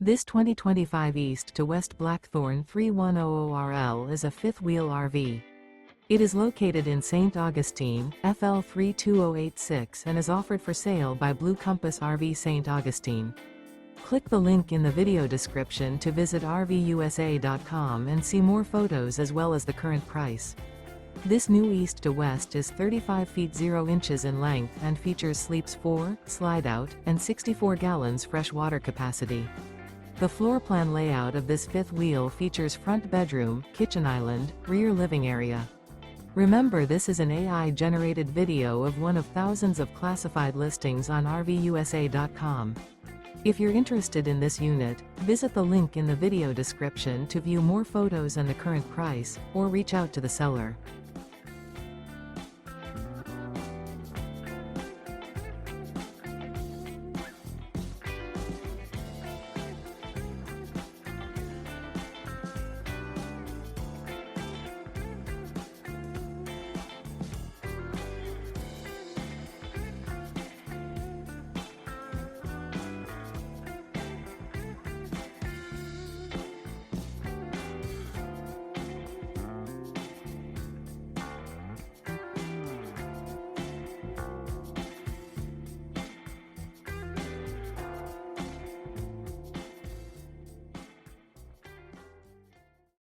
This 2025 East to West Blackthorn 3100RL is a fifth-wheel RV. It is located in St. Augustine, FL 32086 and is offered for sale by Blue Compass RV St. Augustine. Click the link in the video description to visit RVUSA.com and see more photos as well as the current price. This new East to West is 35 feet 0 inches in length and features sleeps 4, slide-out, and 64 gallons fresh water capacity. The floor plan layout of this fifth wheel features front bedroom, kitchen island, rear living area. Remember, this is an AI-generated video of one of thousands of classified listings on RVUSA.com. If you're interested in this unit, visit the link in the video description to view more photos and the current price, or reach out to the seller.